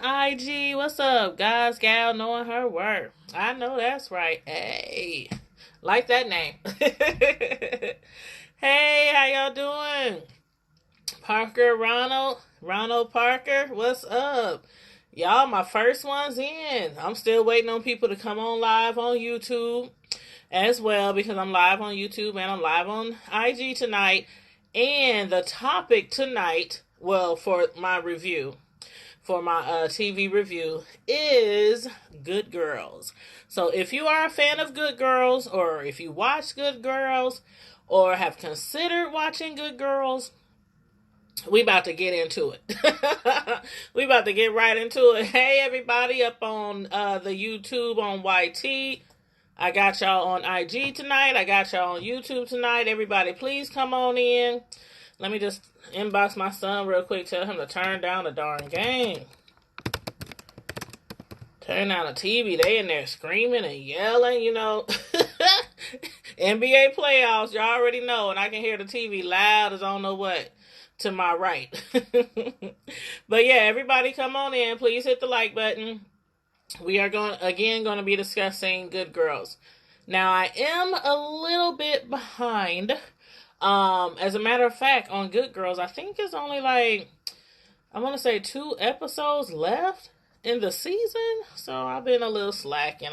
IG. What's up, guys, gal, knowing her worth? I know that's right. Hey, like that name. Hey, how y'all doing? Parker, Ronald Parker, what's up? Y'all, my first one's in. I'm still waiting on people to come on live on YouTube as well because I'm live on YouTube and I'm live on IG tonight. And the topic tonight, well, for my review, for my TV review, is Good Girls. So if you are a fan of Good Girls, or if you watch Good Girls, or have considered watching Good Girls, we about to get into it. We about to get right into it. Hey, everybody up on the YouTube on YT. I got y'all on IG tonight. I got y'all on YouTube tonight. Everybody, please come on in. Let me just inbox my son real quick. Tell him to turn down the darn game. Turn down the TV. They in there screaming and yelling, you know. NBA playoffs, y'all already know. And I can hear the TV loud as I don't know what to my right. But yeah, everybody come on in. Please hit the like button. We are going to be discussing Good Girls. Now, I am a little bit behind. As a matter of fact, on Good Girls, I think it's only like, I want to say 2 episodes left in the season. So I've been a little slacking.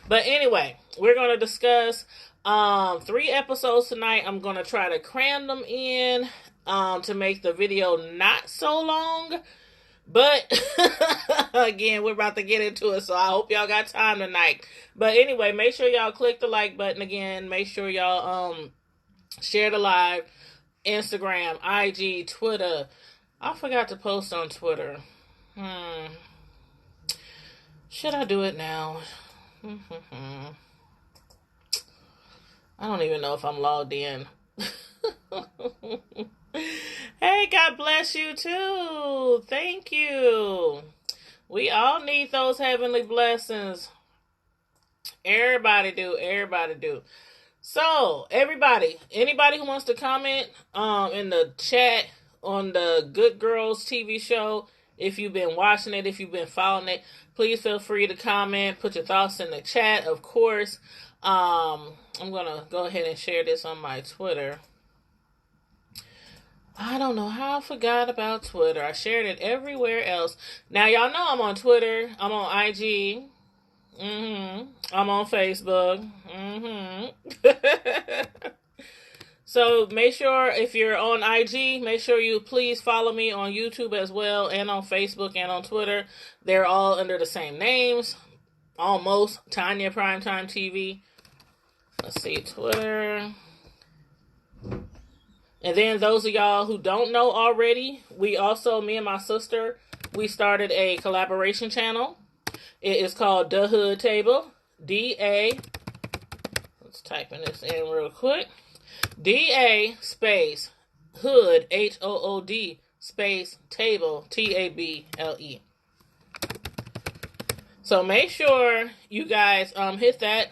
But anyway, we're going to discuss 3 episodes tonight. I'm going to try to cram them in to make the video not so long. But again, we're about to get into it, so I hope y'all got time tonight. But anyway, make sure y'all click the like button again. Make sure y'all share the live. Instagram, IG, Twitter. I forgot to post on Twitter. Should I do it now? I don't even know if I'm logged in. Hey, God bless you too. Thank you. We all need those heavenly blessings. Everybody do. So, anybody who wants to comment in the chat on the Good Girls TV show, if you've been watching it, if you've been following it, please feel free to comment, put your thoughts in the chat, of course. I'm going to go ahead and share this on my Twitter. I don't know how I forgot about Twitter. I shared it everywhere else. Now, y'all know I'm on Twitter. I'm on IG. I'm on Facebook. So make sure if you're on IG, make sure you please follow me on YouTube as well, and on Facebook and on Twitter. They're all under the same names. Almost. Tanya Primetime TV. Let's see, Twitter. And then those of y'all who don't know already, me and my sister, we started a collaboration channel. It is called The Hood Table. Let's type in this in real quick. DA space Hood, HOOD space table, TABLE. So make sure you guys hit that.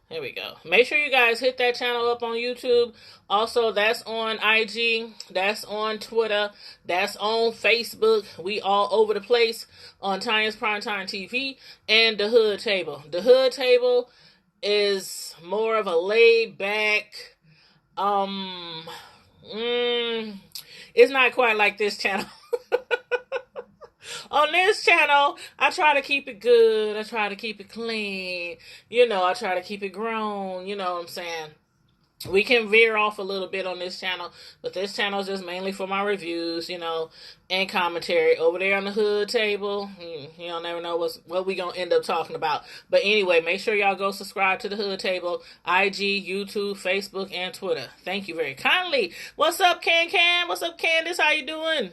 Here we go. Make sure you guys hit that channel up on YouTube. Also, that's on IG. That's on Twitter. That's on Facebook. We all over the place on Tanya's Primetime TV and The Hood Table. The Hood Table is more of a laid back, it's not quite like this channel. On this channel, I try to keep it good. I try to keep it clean. I try to keep it grown. You know what I'm saying? We can veer off a little bit on this channel, but this channel is just mainly for my reviews, and commentary. Over there on the Hood Table, you don't never know what we gonna end up talking about. But anyway, make sure y'all go subscribe to the Hood Table, IG, YouTube, Facebook, and Twitter. Thank you very kindly. What's up, Can? What's up, Candace? How you doing?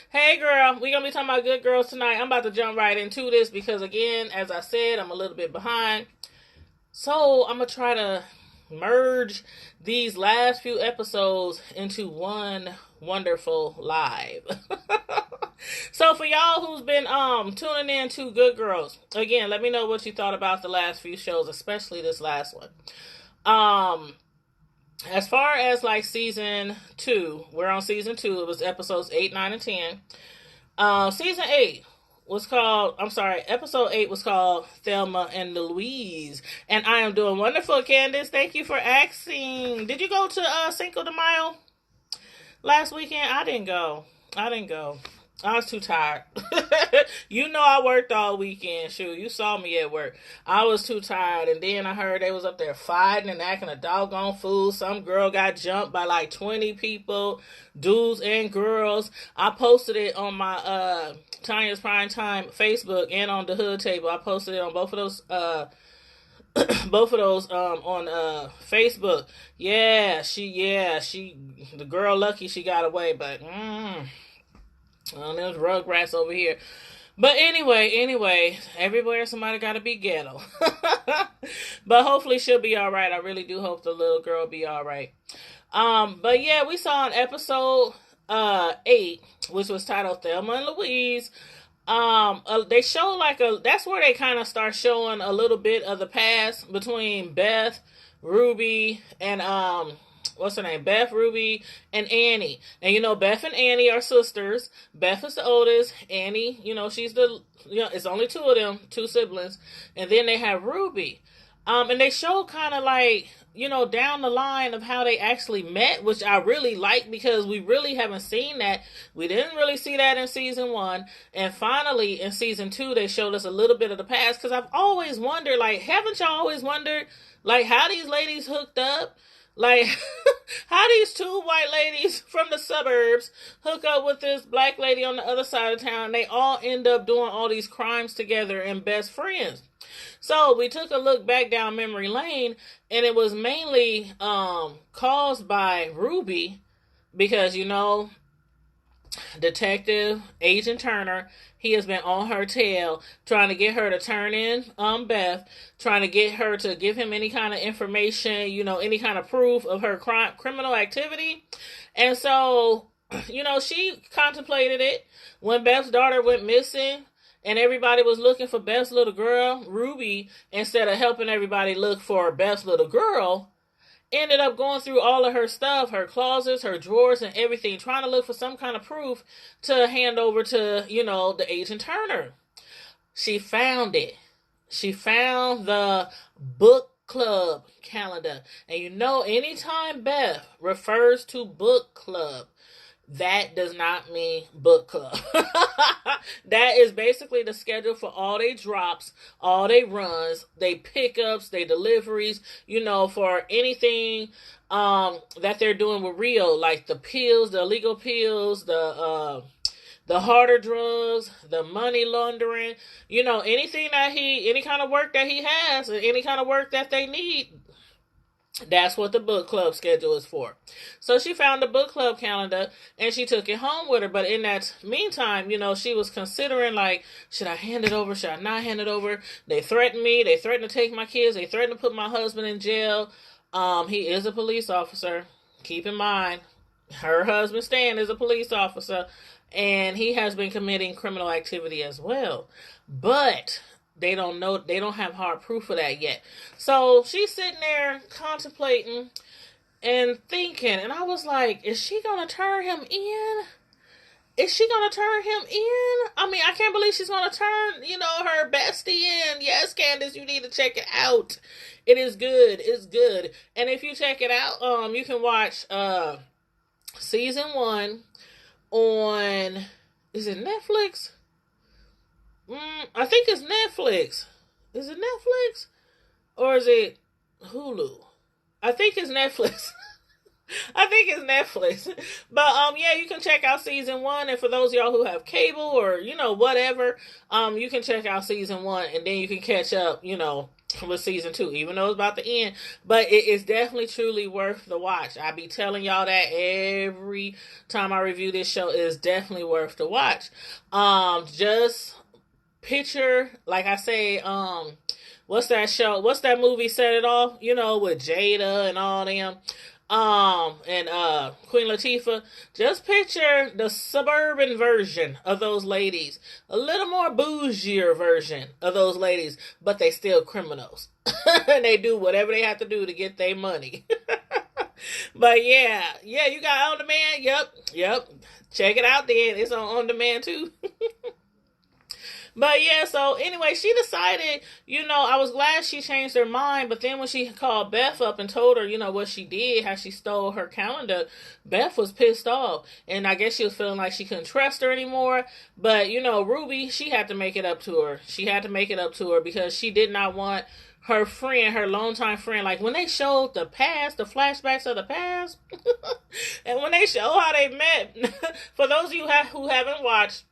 Hey girl, we're going to be talking about Good Girls tonight. I'm about to jump right into this because, again, as I said, I'm a little bit behind. So I'm going to try to merge these last few episodes into one wonderful live. So for y'all who's been tuning in to Good Girls, again, let me know what you thought about the last few shows, especially this last one. As far as like season 2, we're on season 2. It was episodes 8, 9, and 10. Season 8 was called, I'm sorry, episode 8 was called Thelma and Louise. And I am doing wonderful, Candace. Thank you for asking. Did you go to Cinco de Mayo last weekend? I didn't go. I was too tired. You know I worked all weekend. Shoot, you saw me at work. I was too tired. And then I heard they was up there fighting and acting a doggone fool. Some girl got jumped by like 20 people, dudes and girls. I posted it on my Tanya's Prime Time Facebook and on the Hood Table. I posted it on both of those on Facebook. She the girl lucky she got away, but there's rugrats over here. But anyway, everywhere somebody gotta be ghetto. But hopefully she'll be alright. I really do hope the little girl will be alright. But yeah, we saw an episode 8, which was titled Thelma and Louise. They show that's where they kind of start showing a little bit of the past between Beth, Ruby, and what's her name? Beth, Ruby, and Annie. And you know, Beth and Annie are sisters. Beth is the oldest. Annie, she's it's only two of them, two siblings. And then they have Ruby. And they show kind of like, down the line of how they actually met, which I really like because we really haven't seen that. We didn't really see that in season 1. And finally, in season 2, they showed us a little bit of the past. Because I've always wondered, haven't y'all always wondered, how these ladies hooked up? How these two white ladies from the suburbs hook up with this black lady on the other side of town. They all end up doing all these crimes together and best friends. So we took a look back down memory lane, and it was mainly caused by Ruby because, Detective Agent Turner, he has been on her tail trying to get her to turn in Beth, trying to get her to give him any kind of information, any kind of proof of her criminal activity. And so, she contemplated it when Beth's daughter went missing and everybody was looking for Beth's little girl. Ruby, instead of helping everybody look for Beth's little girl, ended up going through all of her stuff, her closets, her drawers, and everything, trying to look for some kind of proof to hand over to, the Agent Turner. She found it. She found the book club calendar. And anytime Beth refers to book club, that does not mean book club. That is basically the schedule for all they drops, all they runs, they pickups, they deliveries, for anything that they're doing with Rio, like the pills, the illegal pills, the harder drugs, the money laundering, anything any kind of work that he has, any kind of work that they need. That's what the book club schedule is for. So she found the book club calendar and she took it home with her. But in that meantime, she was considering should I hand it over? Should I not hand it over? They threatened me. They threatened to take my kids. They threatened to put my husband in jail. He is a police officer. Keep in mind, her husband Stan is a police officer and he has been committing criminal activity as well. But they don't have hard proof of that yet. So she's sitting there contemplating and thinking, and I was like, is she going to turn him in? Is she going to turn him in? I mean, I can't believe she's going to turn, her bestie in. Yes, Candace, you need to check it out. It is good. It's good. And if you check it out, you can watch season 1 on, is it Netflix? I think it's Netflix. Is it Netflix? Or is it Hulu? I think it's Netflix. I think it's Netflix. But yeah, you can check out season 1, and for those of y'all who have cable or whatever, you can check out season 1 and then you can catch up, with season 2, even though it's about to end. But it is definitely truly worth the watch. I be telling y'all that every time I review this show. It is definitely worth the watch. Just picture, like I say, what's that show? What's that movie, Set It Off? With Jada and all them. And Queen Latifah. Just picture the suburban version of those ladies. A little more bougier version of those ladies, but they still criminals. And they do whatever they have to do to get their money. But yeah, you got On Demand? Yep. Check it out then. It's on demand too. But yeah, so anyway, she decided, I was glad she changed her mind. But then when she called Beth up and told her, what she did, how she stole her calendar, Beth was pissed off. And I guess she was feeling like she couldn't trust her anymore. But, Ruby, she had to make it up to her. She had to make it up to her because she did not want her friend, her longtime friend, like when they showed the past, the flashbacks of the past, and when they show how they met, for those of you who haven't watched,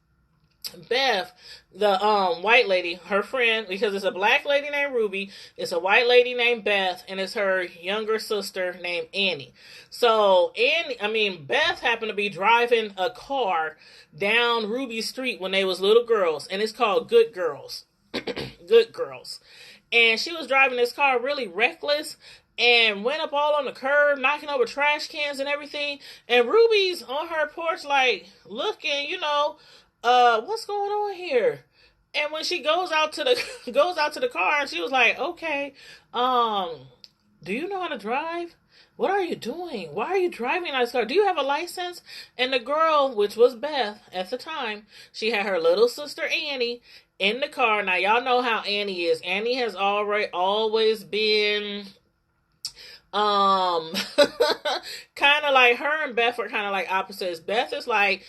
Beth, the white lady, her friend, because it's a black lady named Ruby, it's a white lady named Beth, and it's her younger sister named Annie. So Beth happened to be driving a car down Ruby Street when they was little girls, and it's called Good Girls. Good Girls. And she was driving this car really reckless and went up all on the curb, knocking over trash cans and everything. And Ruby's on her porch, like, looking, what's going on here? And when she goes out to the car, and she was like, okay, do you know how to drive? What are you doing? Why are you driving this car? Do you have a license? And the girl, which was Beth at the time, she had her little sister Annie in the car. Now y'all know how Annie is. Annie has always been kind of like, her and Beth are kind of like opposites. Beth is like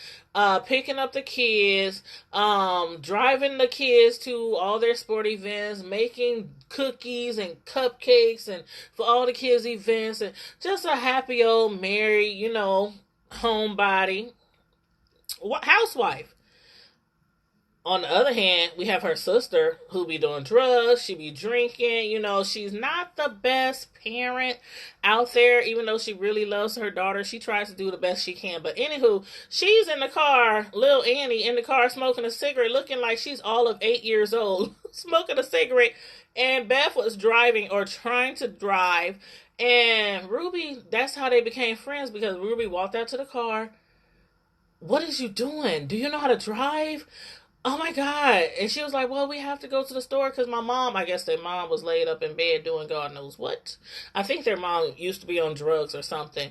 picking up the kids, driving the kids to all their sport events, making cookies and cupcakes and for all the kids events, and just a happy old married, homebody housewife. On the other hand, we have her sister who be doing drugs. She be drinking. She's not the best parent out there, even though she really loves her daughter. She tries to do the best she can. But anywho, she's in the car, little Annie in the car smoking a cigarette, looking like she's all of 8 years old, smoking a cigarette. And Beth was driving or trying to drive. And Ruby, that's how they became friends, because Ruby walked out to the car. What is you doing? Do you know how to drive? Oh my God. And she was like, well, we have to go to the store because my mom, I guess their mom was laid up in bed doing God knows what. I think their mom used to be on drugs or something.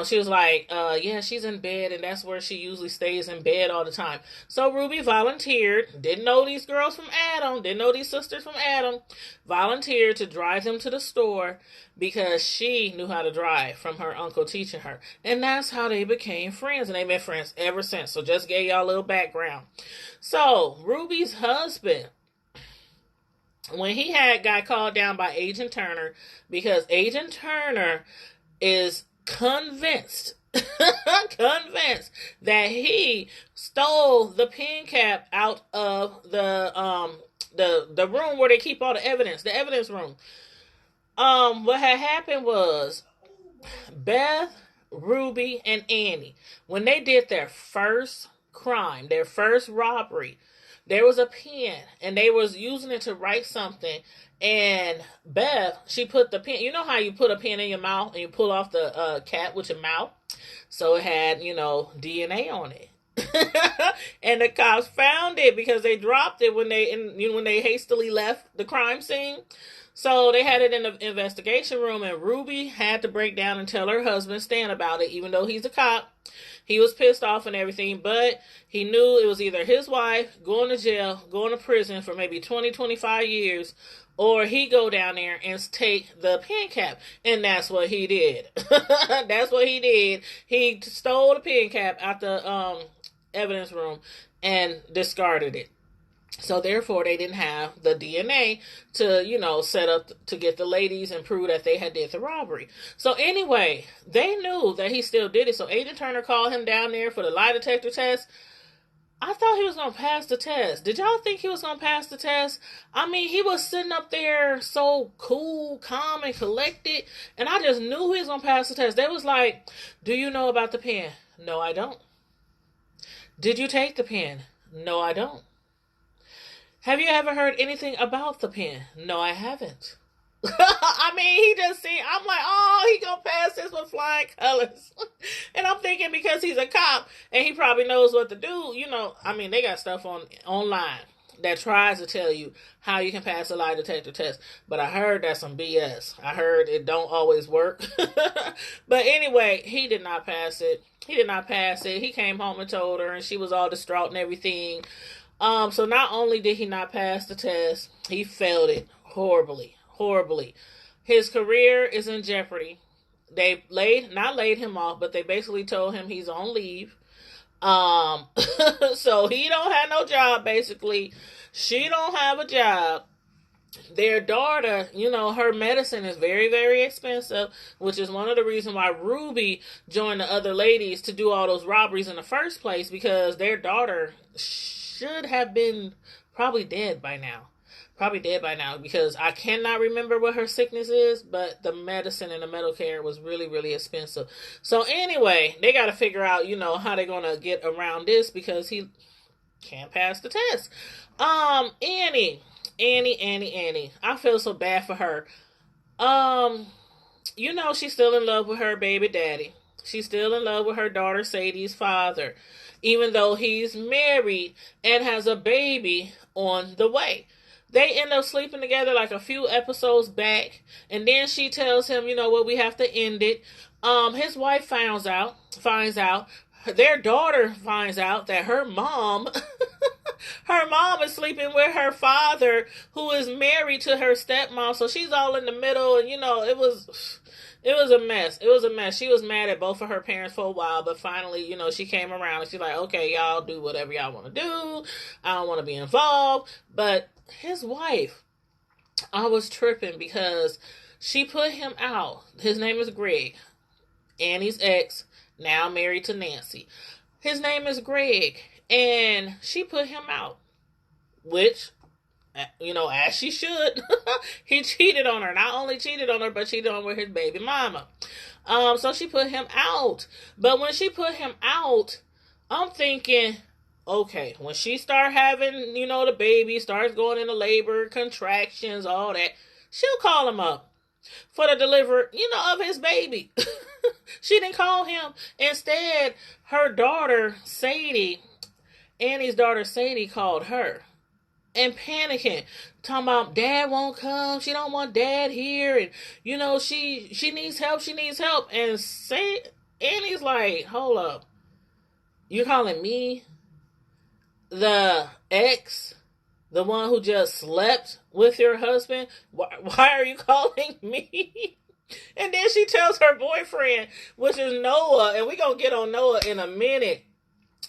She was like, yeah, she's in bed, and that's where she usually stays in bed all the time. So Ruby volunteered, didn't know these girls from Adam, didn't know these sisters from Adam, volunteered to drive them to the store because she knew how to drive from her uncle teaching her. And that's how they became friends, and they've been friends ever since. So just gave y'all a little background. So Ruby's husband, when he got called down by Agent Turner, because Agent Turner is convinced that he stole the pen cap out of the room where they keep all the evidence room. What had happened was Beth, Ruby, and Annie, when they did their first crime, their first robbery, there was a pen and they was using it to write something. And Beth, she put the pen, you know how you put a pen in your mouth and you pull off the cap with your mouth? So it had, DNA on it. And the cops found it because they dropped it when they hastily left the crime scene. So they had it in the investigation room, and Ruby had to break down and tell her husband Stan about it, even though he's a cop. He was pissed off and everything, but he knew it was either his wife going to jail, going to prison for maybe 20, 25 years, or he go down there and take the pen cap. And that's what he did. That's what he did. He stole the pen cap out the evidence room and discarded it. So therefore, they didn't have the DNA to, set up to get the ladies and prove that they had did the robbery. So anyway, they knew that he still did it. So Agent Turner called him down there for the lie detector test. I thought he was going to pass the test. Did y'all think he was going to pass the test? I mean, he was sitting up there so cool, calm, and collected. And I just knew he was going to pass the test. They was like, do you know about the pen? No, I don't. Did you take the pen? No, I don't. Have you ever heard anything about the pen? No, I haven't. I mean, he just seemed, I'm like, oh, he gonna pass this with flying colors. And I'm thinking because he's a cop and he probably knows what to do, they got stuff online that tries to tell you how you can pass a lie detector test. But I heard that's some BS. I heard it don't always work. But anyway, he did not pass it. He came home and told her, and she was all distraught and everything. So not only did he not pass the test, he failed it horribly, horribly. His career is in jeopardy. They not laid him off, but they basically told him he's on leave. Um, so he don't have no job basically. She don't have a job. Their daughter, her medicine is very, very expensive, which is one of the reasons why Ruby joined the other ladies to do all those robberies in the first place, because their daughter should have been probably dead by now. Probably dead by now, because I cannot remember what her sickness is, but the medicine and the medical care was really, really expensive. So anyway, they got to figure out, how they're going to get around this, because he can't pass the test. Annie. I feel so bad for her. She's still in love with her baby daddy. She's still in love with her daughter Sadie's father, even though he's married and has a baby on the way. They end up sleeping together like a few episodes back, and then she tells him, we have to end it. His wife finds out, their daughter finds out that her mom is sleeping with her father, who is married to her stepmom. So she's all in the middle, and it was a mess. It was a mess. She was mad at both of her parents for a while, but finally, she came around and she's like, okay, y'all do whatever y'all want to do. I don't want to be involved. But his wife, I was tripping because she put him out. His name is Greg, Annie's ex, now married to Nancy. His name is Greg, and she put him out, which, as she should. He cheated on her. Not only cheated on her, but cheated on her with his baby mama. So she put him out. But when she put him out, I'm thinking, okay, when she start having, the baby starts going into labor, contractions, all that, she'll call him up for the delivery, of his baby. She didn't call him. Instead, her daughter, Sadie, Annie's daughter, Sadie, called her and panicking, talking about dad won't come. She don't want dad here. And, she needs help. She needs help. And Annie's like, hold up. You're calling me the ex, the one who just slept with your husband? Why are you calling me? And then she tells her boyfriend, which is Noah, and we're going to get on Noah in a minute.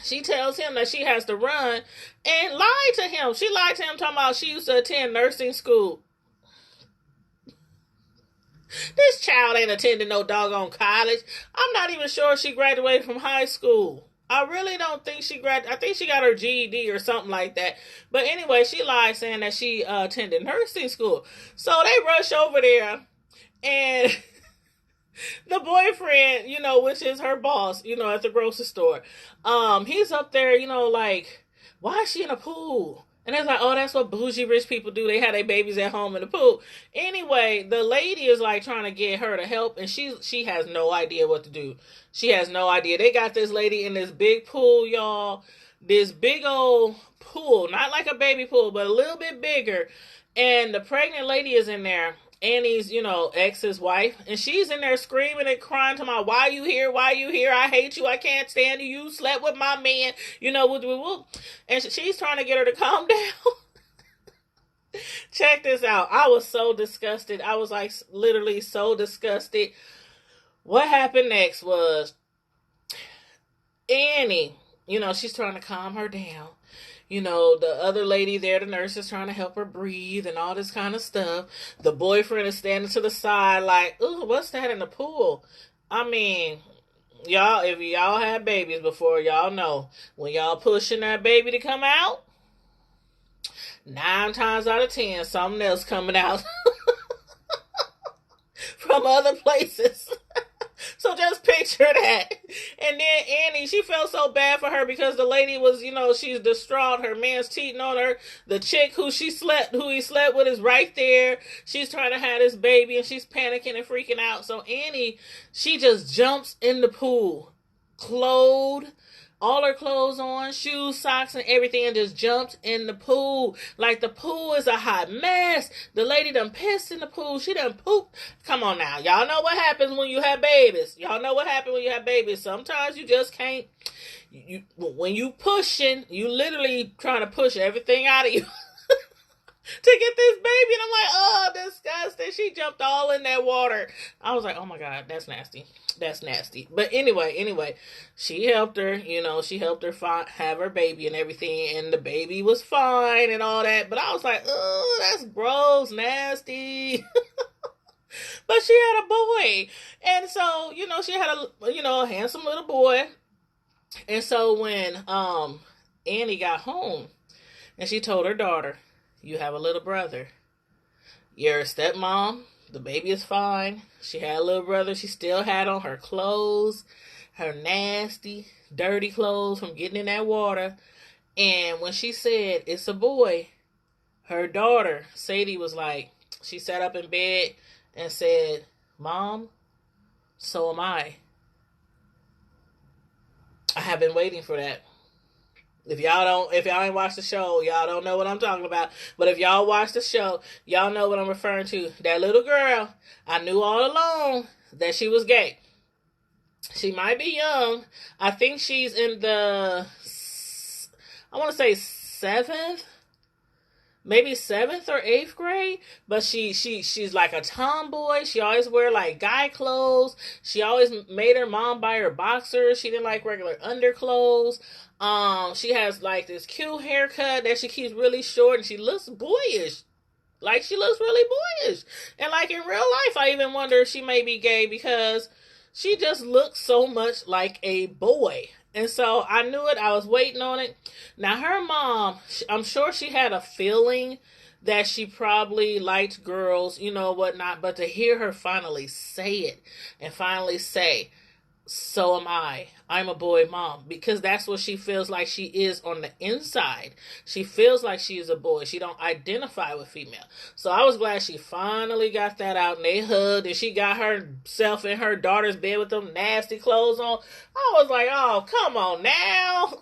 She tells him that she has to run and lie to him. She lied to him talking about she used to attend nursing school. This child ain't attending no doggone college. I'm not even sure she graduated from high school. I really don't think she graduated. I think she got her GED or something like that. But anyway, she lied saying that she attended nursing school. So they rush over there, and the boyfriend, which is her boss, at the grocery store, he's up there, like, why is she in a pool? And it's like, oh, that's what bougie rich people do. They have their babies at home in the pool. Anyway, the lady is like trying to get her to help, and she has no idea what to do. She has no idea. They got this lady in this big pool, y'all. This big old pool, not like a baby pool, but a little bit bigger. And the pregnant lady is in there. Annie's, ex's wife, and she's in there screaming and crying to my, why you here? I hate you. I can't stand you. You slept with my man, whoop. And she's trying to get her to calm down. Check this out. I was so disgusted. I was like literally so disgusted. What happened next was Annie, she's trying to calm her down. The other lady there, the nurse, is trying to help her breathe and all this kind of stuff. The boyfriend is standing to the side like, ooh, what's that in the pool? I mean, y'all, if y'all had babies before, y'all know. When y'all pushing that baby to come out, 9 times out of 10, something else coming out from other places. So just picture that. And then Annie, she felt so bad for her because the lady was, she's distraught. Her man's cheating on her. The chick who he slept with is right there. She's trying to have this baby and she's panicking and freaking out. So Annie, she just jumps in the pool, clothed, all her clothes on, shoes, socks, and everything, and just jumped in the pool. Like, the pool is a hot mess. The lady done pissed in the pool. She done pooped. Come on now. Y'all know what happens when you have babies. Y'all know what happens when you have babies. Sometimes you just can't. When you pushing, you literally trying to push everything out of you to get this baby. And I'm like, oh, disgusting. She jumped all in that water. I was like, oh my God, that's nasty. That's nasty. But anyway, she helped her, she helped her have her baby and everything. And the baby was fine and all that. But I was like, oh, that's gross, nasty. But she had a boy. And so, she had a handsome little boy. And so when Annie got home and she told her daughter, you have a little brother. You're a stepmom. The baby is fine. She had a little brother. She still had on her clothes, her nasty, dirty clothes from getting in that water. And when she said, it's a boy, her daughter, Sadie, was like, she sat up in bed and said, Mom, so am I. I have been waiting for that. If y'all ain't watched the show, y'all don't know what I'm talking about. But if y'all watch the show, y'all know what I'm referring to. That little girl, I knew all along that she was gay. She might be young. I think she's in the, I want to say 7th, maybe 7th or 8th grade, but she's like a tomboy. She always wear like guy clothes. She always made her mom buy her boxers. She didn't like regular underclothes. She has like this cute haircut that she keeps really short, and she looks boyish. Like, she looks really boyish. And like in real life, I even wonder if she may be gay because she just looks so much like a boy. And so I knew it. I was waiting on it. Now, her mom, I'm sure she had a feeling that she probably liked girls, whatnot. But to hear her finally say it and finally say, so am I. I'm a boy mom. Because that's what she feels like she is on the inside. She feels like she is a boy. She don't identify with female. So I was glad she finally got that out, and they hugged, and she got herself in her daughter's bed with them nasty clothes on. I was like, oh, come on now.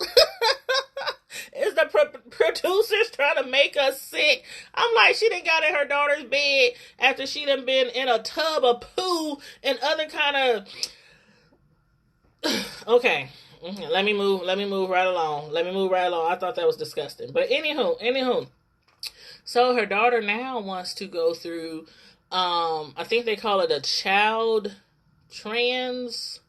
Is the producers trying to make us sick? I'm like, she done got in her daughter's bed after she done been in a tub of poo and other kind of... Okay, let me move right along. I thought that was disgusting. But anywho. So her daughter now wants to go through, I think they call it a child trans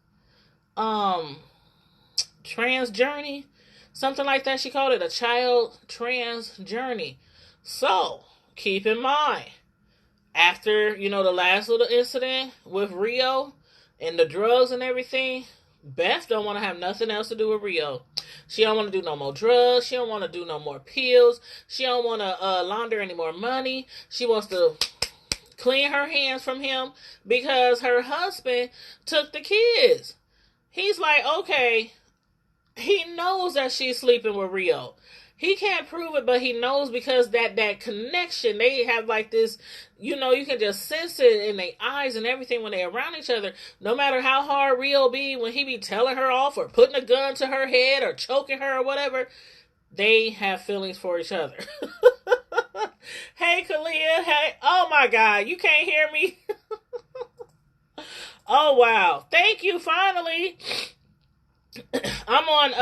journey. Something like that. She called it a child trans journey. So, keep in mind, after, the last little incident with Rio and the drugs and everything, Beth don't want to have nothing else to do with Rio. She don't want to do no more drugs. She don't want to do no more pills. She don't want to launder any more money. She wants to clean her hands from him because her husband took the kids. He's like, okay, he knows that she's sleeping with Rio. He can't prove it, but he knows because that connection, they have like this, you can just sense it in their eyes and everything when they're around each other. No matter how hard Rio be, when he be telling her off or putting a gun to her head or choking her or whatever, they have feelings for each other. Hey, Kalia. Hey. Oh my God. You can't hear me? Oh, wow. Thank you. Finally. I'm on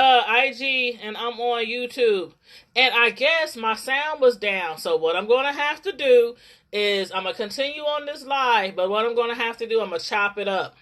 IG and I'm on YouTube, and I guess my sound was down. So what I'm going to have to do is I'm going to continue on this live, but what I'm going to have to do, I'm going to chop it up.